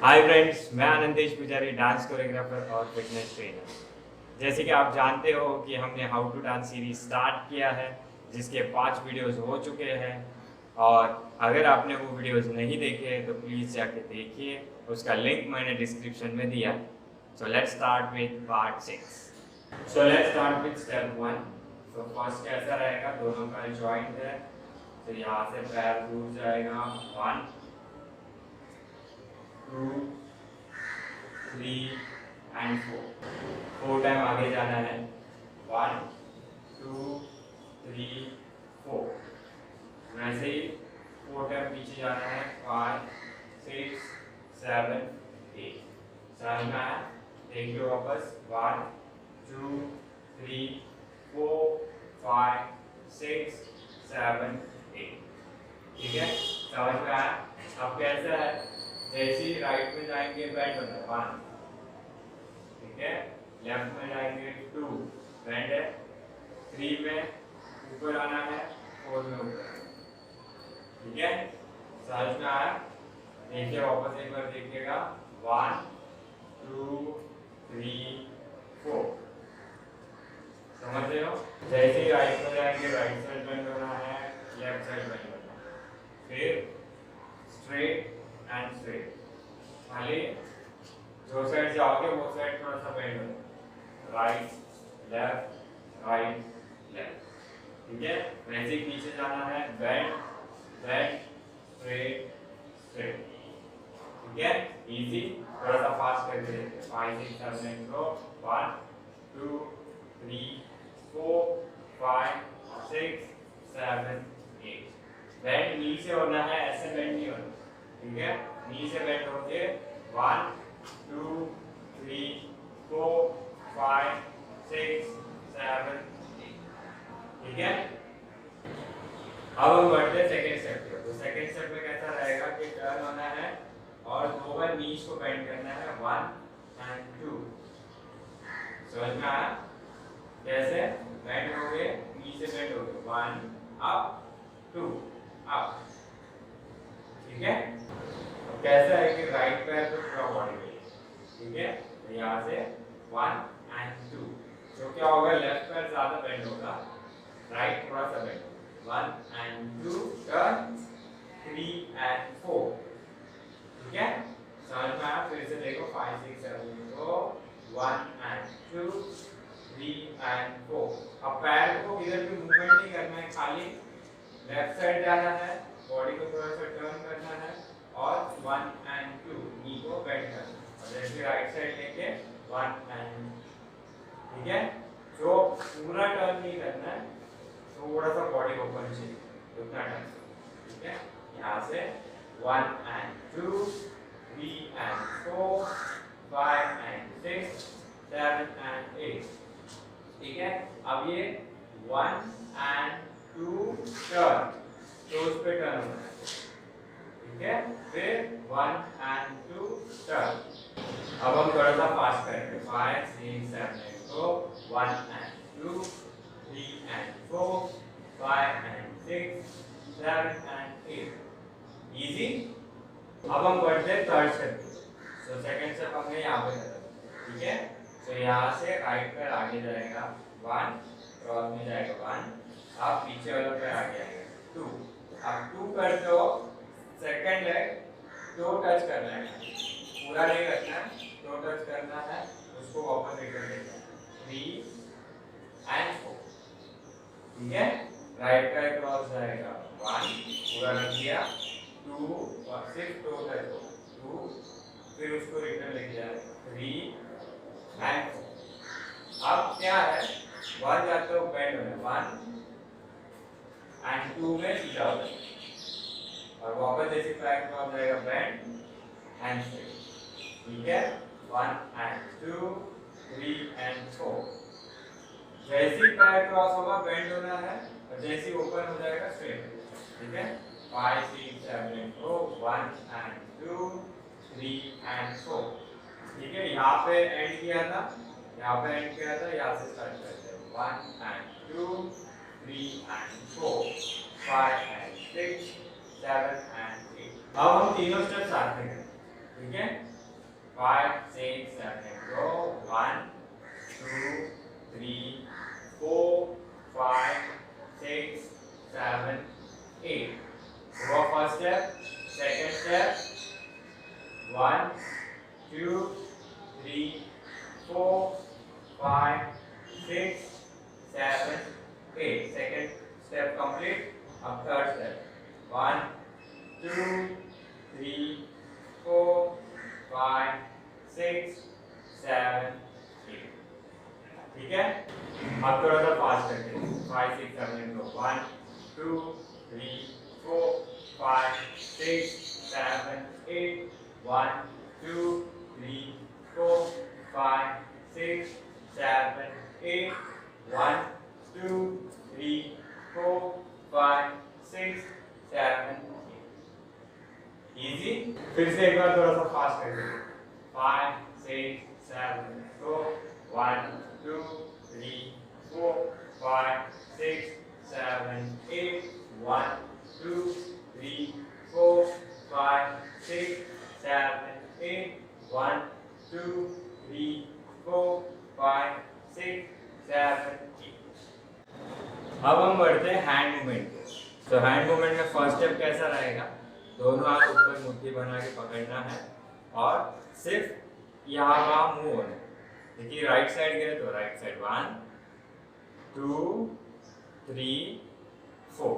Hi friends, मैं Anandesh Pujari, dance choreographer और fitness trainer. जैसे कि आप जानते हो कि हमने how to dance series start किया है, जिसके 5 वीडियोस हो चुके हैं। और अगर आपने वो वीडियोस नहीं देखे तो प्लीज़ जाके देखिए, उसका लिंक मैंने डिस्क्रिप्शन में दिया है। So let's start with part 6। So let's start with step 1। तो फर्स्ट कैसा रहेगा, दोनों का जॉइंट है, तो यहाँ से पैर दूर जाएगा। 1 2 3 एंड 4 टाइम आगे जाना है। 1 2 3 4। वैसे ही 4 टाइम पीछे जाना है। 5 6 7 8। समझना है, देखिए वापस। 1 2 3 4 5 6 7 8। ठीक है, समझ में आया। अब कैसा है, जैसे ही राइट में जाएंगे बेंड होता है 1, ठीक है। लेफ्ट में जाएंगे 2, बेंड है। 3 में ऊपर आना है, 4 में ऊपर, ठीक है। समझ में आया। देखिए वापस एक बार देखिएगा। 1 2 3 4। समझ रहे हो। जैसे ही राइट में जाएंगे राइट साइड बेंड होना है, लेफ्ट साइड बेंड होना है, फिर स्ट्रेट एंड स्ट्रेट। खाली जो साइड जाओगे वो साइड थोड़ा सा बेंड हो, राइट लेफ्ट, ठीक है। वैसे ही पीछे जाना है, बेंड बेंड स्ट्रेट स्ट्रेट, ठीक है। इजी, थोड़ा सा फास्ट करके देखते हैं। 5 6 7 8 गो। 1 2 3 4 5 6 7 8। बेंड नी से होना है, ऐसे बेंड नहीं होना, ठीक है। नी से बेंड होके 1 2 3 4 5 6 7 8, ठीक है। अब हम बढ़ते हैं सेकेंड स्टेप पे। तो सेकेंड स्टेप में कैसा रहेगा कि टर्न होना है और 2 बार नीज को बेंड करना है। 1 एंड 2। समझ में आया। कैसे बेंड हो गए, नी से बेंड हो गए। 1 अप 2 अप, ठीक है। अब कैसा है कि राइट पैर पे पूरा बॉडी वेट, ठीक है। तो यहाँ से 1 एंड 2। तो क्या होगा, लेफ्ट पैर ज्यादा बेंड होगा, राइट थोड़ा सा बेंड। 1 एंड 2 टर्न, 3 एंड 4, ठीक है। समझ में आया। फिर से देखो 5 6 7 8 गो। 1 एंड 2 3 एंड 4। अब पैर को इधर भी मूवमेंट नहीं करना है, खाली लेफ्ट साइड जाना है, बॉडी को थोड़ा सा टर्न करना है और 1 एंड 2 नी को बेंड करना है। और जैसे राइट साइड लेके 1 एंड, ठीक है। जो पूरा टर्न नहीं करना है, थोड़ा सा बॉडी ओपन चाहिए, उतना टर्न, ठीक है। यहाँ से 1 एंड 2 3 एंड 4 5 एंड 6 7 एंड 8, ठीक है। अब ये 1 एंड 2 टर्न, तो उस पे टर्न होना है, ठीक है। फिर 1 एंड 2 टर्न। अब हम थोड़ा सा फास्ट करेंगे। 5 6 7 8 गो। 1 and 2 3 and 4 5 and 6 7 and 8। Easy. अब हम बढ़ते हैं थर्ड स्टेप पे। सो सेकंड स्टेप हमने यहाँ पे करा, ठीक है। सो यहाँ से राइट पैर आगे जाएगा, 1 क्रॉस में जाएगा 1, अब पीछे वाला पैर आगे आएगा 2। अब 2 करते हो, सेकंड लेग टो टच करना है, पूरा नहीं रखना है, टो टच करना है, उसको वापस रिटर्न देना है। 3 एंड 4, ठीक है। राइट पैर क्रॉस जाएगा, 1 पूरा रख दिया, 2 और सिर्फ टो टच हो 2, फिर उसको रिटर्न लेके जाएगा 3 एंड 4। अब क्या है, 1 जाते हो बेंड होना, 1 एंड 2 में सीधा हो जाएगा और वापस जैसे पैर क्रॉस जाएगा, बेंड एंड स्ट्रेट, ठीक है। 1 एंड 2 3 एंड 4। जैसे ही पैर क्रॉस होगा बेंड होना है और जैसे ही ओपन हो जाएगा स्ट्रेट, ठीक है। 5 6 7 8 गो। 1 एंड 2 3 एंड 4, ठीक है। यहाँ पे एंड किया था, यहाँ पे एंड किया था, यहाँ से स्टार्ट करते हैं। 1 एंड 2 3 एंड 4 5 एंड 6 7 एंड 8। अब हम तीनों स्टेप साथ में करें, ठीक है। 5 6 7 go 1 2 3 4 5 6 7 8 go first step second step 1 2 3 4 5 6 7 8 second step complete अब third step 1 2 3 4 5 6 7 8 ठीक है। अब थोड़ा सा फास्ट करते हैं 5 6 7 8 1 2 3 4 5 6 7 8 1 2 3 4 5 6 7 8 1 2 3 4 5 6 7 इजी। फिर से एक बार थोड़ा सा फास्ट करते हैं 5 6 7 go 1 2 3 4 5 6 7 8 1 2 3 4 5 6 7 8 1 2 3 4 5 6 7 8 अब हम बढ़ते हैं हैंड मूवमेंट पे। तो हैंड मूवमेंट में फर्स्ट स्टेप कैसा रहेगा, दोनों हाथ ऊपर मुट्ठी बना के पकड़ना है और सिर्फ यहाँ वहाँ मूव होना है। देखिए राइट साइड गए तो राइट साइड 1 2 3 4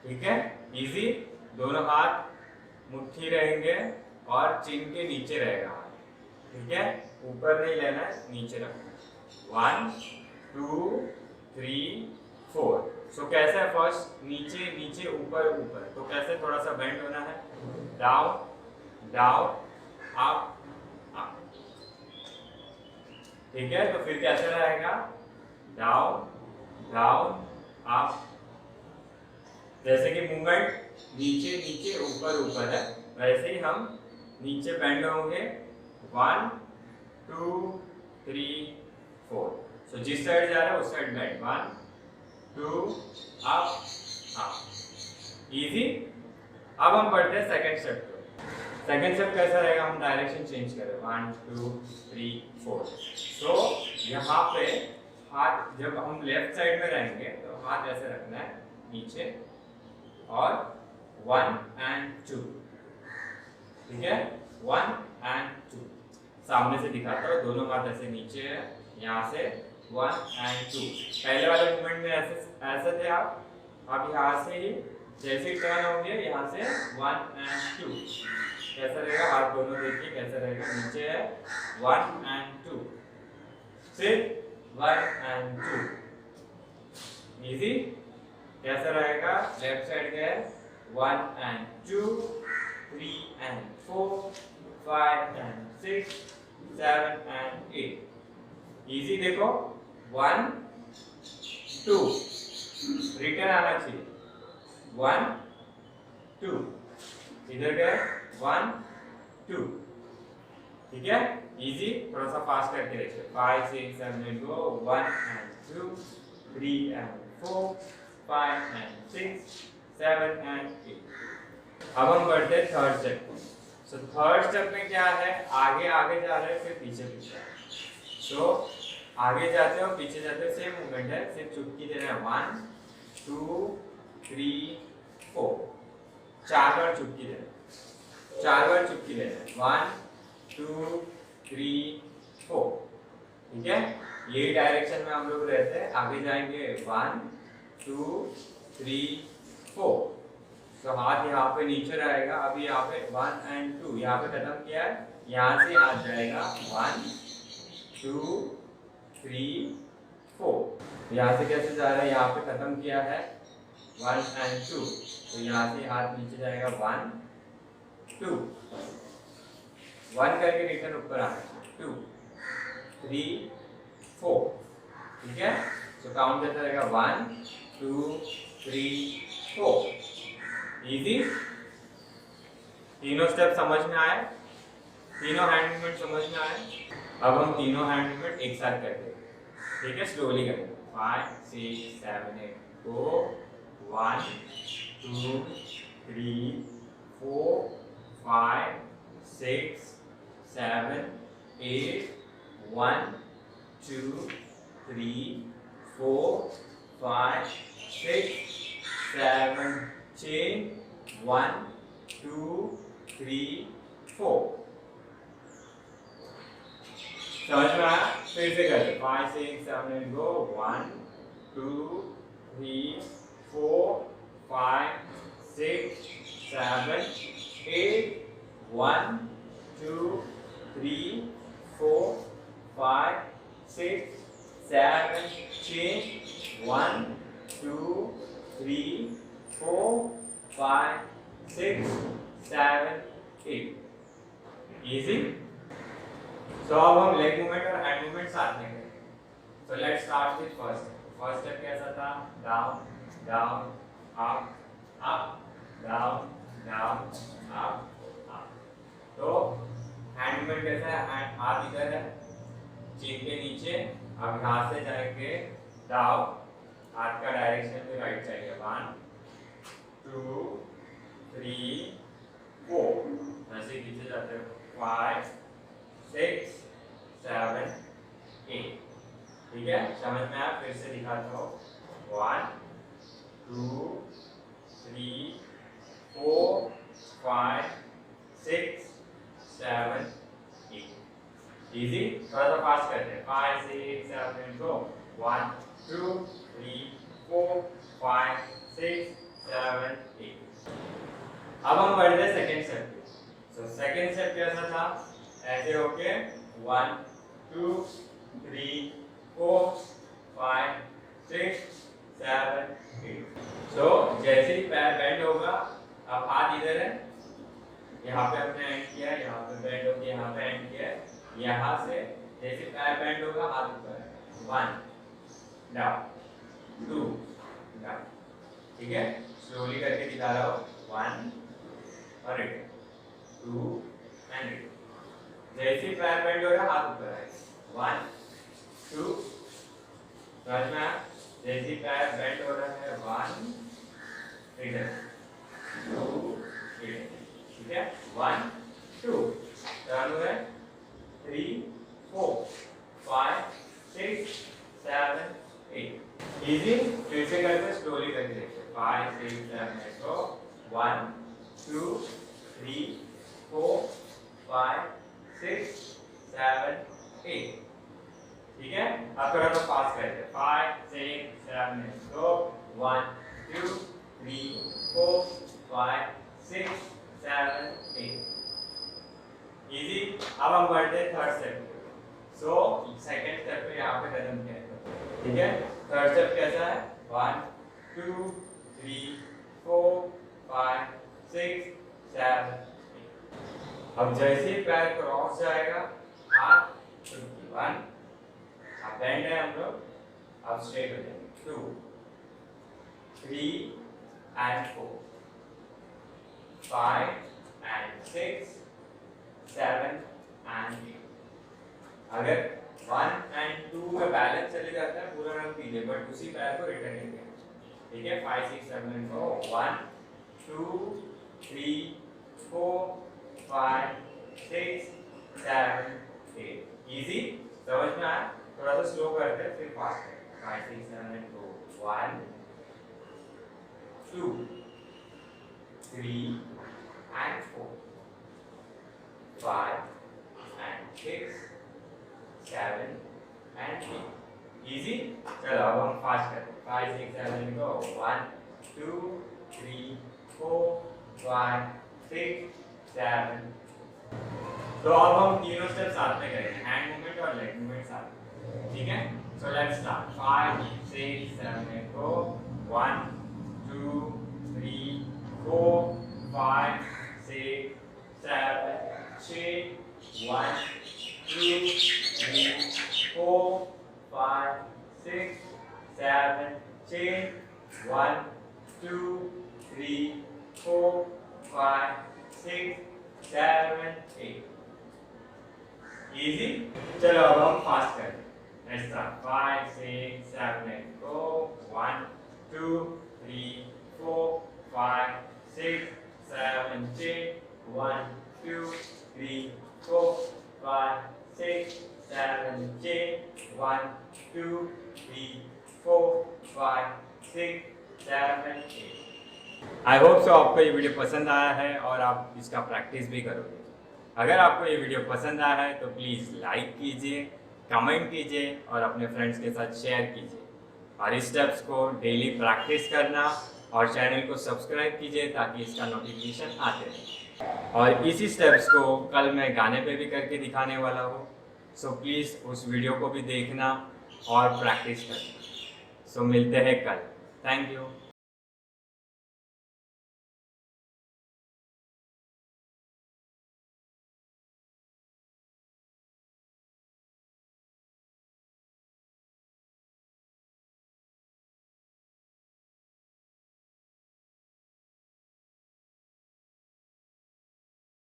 ठीक है इजी। दोनों हाथ मुट्ठी रहेंगे और चिन के नीचे रहेगा हाथ, ठीक है, ऊपर नहीं लेना है, नीचे रखना है। 1 2 3 4 सो कैसे है फर्स्ट नीचे नीचे ऊपर ऊपर, तो कैसे थोड़ा सा बेंड होना है, डाउन डाउन अप अप, ठीक है। तो फिर कैसे रहेगा डाउन डाउन अप, जैसे कि मूवमेंट नीचे नीचे ऊपर ऊपर है वैसे ही हम नीचे बेंड होंगे 1 2 3 4 सो जिस साइड जा रहा है उस side bend 1 2 up up easy. अब हम बढ़ते हैं सेकंड स्टेप पे। सेकंड स्टेप कैसा रहेगा, हम डायरेक्शन चेंज करें 1 2 3 4 तो यहाँ पे हाथ जब हम लेफ्ट साइड में रहेंगे तो हाथ ऐसे रखना है नीचे और 1 and 2 ठीक है 1 and 2 सामने से दिखाता हूँ, दोनों हाथ ऐसे नीचे है, यहाँ से 1 and 2 पहले वाले मूवमेंट में ऐसे थे आप, अब यहाँ से ही जैसे टर्न होंगे यहाँ से 1 and 2 कैसा रहेगा, हाथ दोनों देखिए कैसा रहेगा, नीचे है 1 and 2 फिर 1 and 2 इजी। कैसा रहेगा, लेफ्ट साइड का है 1 and 2 3 and 4 5 and 6 7 and 8 easy. देखो 1 2 रिटर्न आना चाहिए 1 2 इधर गए 1 2 ठीक है इजी। थोड़ा सा फास्ट करके देखिए 5 6 7 8 go 1 and 2 3 and 4 5 and 6 7 and 8। अब हम बढ़ते हैं थर्ड स्टेप को। सो थर्ड स्टेप में क्या है, आगे आगे जा रहे हैं फिर पीछे पीछे, तो आगे जाते हो पीछे जाते हो सेम मूवमेंट है, सिर्फ चुटकी दे रहे हैं 1 2 3 4 चार बार चुटकी दे रहे हैं, चार बार चुटकी दे रहे हैं 1 2 3 4 ठीक है। यही डायरेक्शन में हम लोग रहते हैं, आगे जाएंगे 1 2 3 4 तो हाथ यहाँ पे नीचे रहेगा, अभी यहाँ पे 1 and 2 यहाँ पे खत्म किया है, यहाँ से हाथ जाएगा 1 2 3 4 यहाँ से कैसे जा रहा है, यहाँ पे खत्म किया है 1 and 2 तो यहाँ से हाथ नीचे जाएगा 1 2 1 करके रिटर्न ऊपर आना है 2 3 4 ठीक है। तो काउंट कैसा रहेगा 1 2 3 4 इजी। तीनों स्टेप समझ में आए, तीनों हैंड मूवमेंट समझ में आए। अब हम तीनों हैंड मूवमेंट एक साथ करते हैं, ठीक है, स्लोली करेंगे 5 6 7 8 go 1 2 3 4 5 6 7 8 1 2 3 4 5 6 7 6 1 2 3 4 समझ में आया? फिर से करते 5 6 7 8 गो 1 2 3 4 5 6 7 8 1 2 3 4 5 6 7 6 1 2 3 4 5 6 7 8 इजी। तो अब हम लेग मूवमेंट और हैंड मूवमेंट साथ में करेंगे। So let's start with first step कैसा था? Down down up up down down up up. तो हैंड मूवमेंट कैसा है? हैंड हाथ इधर है, चीन के नीचे, अब यहाँ से जाएंगे डाउन, हाथ का डायरेक्शन भी राइट चाहिए। 1 2 3 4 ऐसे पीछे जाते हो। 5 6 7 8 ठीक है, समझ में आया? फिर से दिखाता हूँ। 1 2 3 4 5 6 7 8 इजी। थोड़ा सा फास्ट करते हैं। 5 6 7 8 गो 1 2 3 4 5 6 7 8। अब हम बढ़ते हैं सेकेंड स्टेप पे। सो सेकेंड स्टेप कैसा था? ऐसे होके 1 2 3 4 5 6 7 8। सो जैसे ही पैर बेंड होगा, अब हाथ इधर है, यहाँ पे हमने एंड किया, यहाँ पे बेंड होके यहाँ पे एंड किया, यहाँ से जैसे पैर बेंड होगा हाथ ऊपर है। 1 डाउन 2 डाउन ठीक है, स्लोली करके दिखा रहा हूँ। 1 और 2 एंड जैसे ही पैर बेंड हो रहा है हाथ ऊपर आएगा। 1 2 समझ में आया? जैसे ही पैर बेंड हो रहा है 1 इधर 2 इधर ठीक है। 1 2 टर्न हुए 3 4 5 6 7 8 इजी। फिर से करते स्लोली करके देखते 5 6 7 8 को 1 2 3 4 5 6 7 8 ठीक है। अब थोड़ा सा फास्ट करते 5 6 7 8 को 1 2 3 4 5 6 7 8 इजी। अब हम बढ़ते हैं थर्ड स्टेप पे। सो सेकंड स्टेप पे यहाँ पे कदम क्या है ठीक है। थर्ड स्टेप कैसा है? 1 2 3 4 5 6 7 8। अब जैसे ही पैर क्रॉस जाएगा हाथ 1 अब बेंड है हम लोग, अब स्ट्रेट हो जाएंगे 2 3 and 4 5 and 6 7 and 8। अगर 1 and 2 में बैलेंस चले जाता है पूरा रंग पीले, बट उसी पैर को रिटर्न नहीं ठीक है। 5 6 7 8 को 1 2 3 4 5 6 7 8 इजी। समझ में आया? थोड़ा सा स्लो करते हैं फिर फास्ट करते हैं। 5 6 7 8 को 1 2 3 and 4 5 and 6 7 and 8 इजी। चलो अब हम फास्ट करते हैं। 5 6 7 8 को 1 2 3 4 5 6 7। तो अब हम तीनों स्टेप साथ में करेंगे, हैंड मूवमेंट और लेग मूवमेंट साथ में ठीक है। So let's start. 5 6 7 8 को 1 2 3 4 5 6 7 6 1 2 3 4 5 6 7 6 1 2 3 4 5 6 7 8 इजी। चलो अब हम फास्ट करते हैं। Let's start. 5 6 7 8 को 1 2 3 4 5 6 7 8 1 2 3 4 2 3 4 5 6 7 8। आई होप सो आपको ये वीडियो पसंद आया है और आप इसका प्रैक्टिस भी करोगे। अगर आपको ये वीडियो पसंद आया है तो प्लीज़ लाइक कीजिए, कमेंट कीजिए और अपने फ्रेंड्स के साथ शेयर कीजिए। और इस स्टेप्स को डेली प्रैक्टिस करना और चैनल को सब्सक्राइब कीजिए ताकि इसका नोटिफिकेशन आते रहे। और इसी स्टेप्स को कल मैं गाने पे भी करके दिखाने वाला हूँ, सो प्लीज़ उस वीडियो को भी देखना और प्रैक्टिस करना। सो मिलते हैं कल। Thank you.